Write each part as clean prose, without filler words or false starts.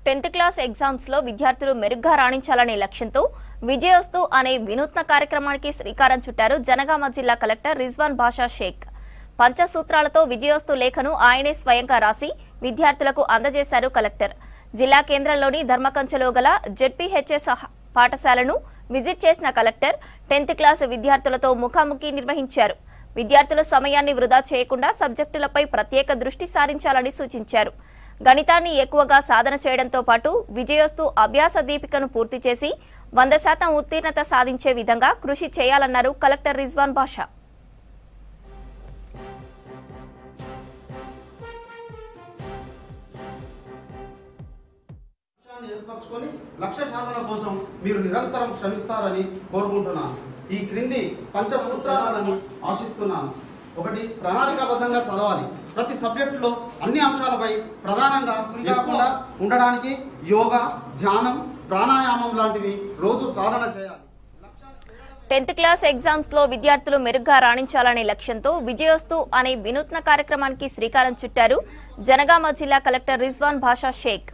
10th class exams లో విద్యార్థులు మెరుగ్గా రాణించాలనే లక్ష్యంతో విజయోస్తు అనే వినూత్న కార్యక్రమానికి శ్రీకారం చుట్టారు జనగామ జిల్లా కలెక్టర్ రిజ్వాన్ బాషా షేక్. పంచసూత్రాలతో విజయోస్తు లేఖను ఆయనే స్వయంగా రాసి విద్యార్థులకు అందజేశారు కలెక్టర్. జిల్లా కేంద్రంలోని ధర్మకంచలో గల జెడ్పీహెచ్ఎస్ పాఠశాలను విజిట్ చేసిన కలెక్టర్ 10th క్లాస్ విద్యార్థులతో ముఖాముఖి నిర్వహించారు. విద్యార్థుల సమయాన్ని వృధా చేయకుండా సబ్జెక్టులపై ప్రత్యేక దృష్టి సారించాలని సూచించారు. గణితాన్ని ఎక్కువగా సాధన చేయడంతో పాటు విజయోస్తు అభ్యాస దీపికను పూర్తి చేసి 100% ఉత్తీర్ణత సాధించే విధంగా కృషి చేయాలన్నారు కలెక్టర్ రిజ్వాన్ బాషా. ఏర్పరచుకొని లక్ష్య సాధన కోసం మీరు నిరంతరం శ్రమిస్తారని కోరుకుంటున్నాను. ఈ క్రింది పంచసూత్రాలను ఆశిస్తున్నాను. 1. ప్రణాళికాబద్ధంగా చదవాలి. ప్రతి సబ్జెక్టులో అన్ని అంశాలపై ప్రధానంగా గురికాకుండా ఉండడానికి యోగా, ధ్యానం, ప్రాణాయామం లాంటివి రోజు సాధన చేయాలి. 10th క్లాస్ ఎగ్జామ్స్ లో విద్యార్థులు మెరుగ్గా రాణించాలనే లక్ష్యంతో విజయోస్తు అనే వినూత్న కార్యక్రమానికి శ్రీకారం చుట్టారు జనగామ జిల్లా కలెక్టర్ రిజ్వాన్ బాషా షేక్.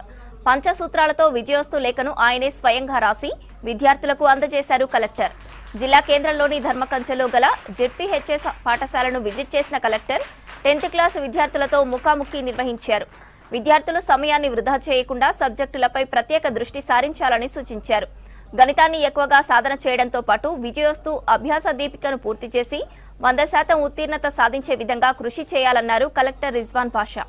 పంచసూత్రాలతో విజయోస్తు లేఖను ఆయనే స్వయంగా రాసి విద్యార్థులకు అందజేశారు కలెక్టర్. జిల్లా కేంద్రంలోని ధర్మకంచలో గల జెడ్పీహెచ్ఎస్ పాఠశాలను విజిట్ చేసిన కలెక్టర్ 10th క్లాస్ విద్యార్థులతో ముఖాముఖి నిర్వహించారు. విద్యార్థులు సమయాన్ని వృధా చేయకుండా సబ్జెక్టులపై ప్రత్యేక దృష్టి సారించాలని సూచించారు. గణితాన్ని ఎక్కువగా సాధన చేయడంతో పాటు విజయోస్తు అభ్యాస దీపికను పూర్తి చేసి 100% ఉత్తీర్ణత సాధించే విధంగా కృషి చేయాలన్నారు కలెక్టర్ రిజ్వాన్ బాషా.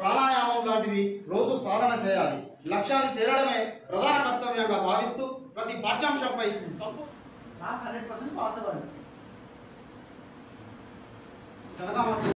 ప్రాణాయామం లాంటివి రోజు సాధన చేయాలి. లక్ష్యాన్ని చేరడమే ప్రధాన కర్తవ్యంగా భావిస్తూ ప్రతి పాఠ్యాంశంపై 100% పాస్ అవ్వాలి.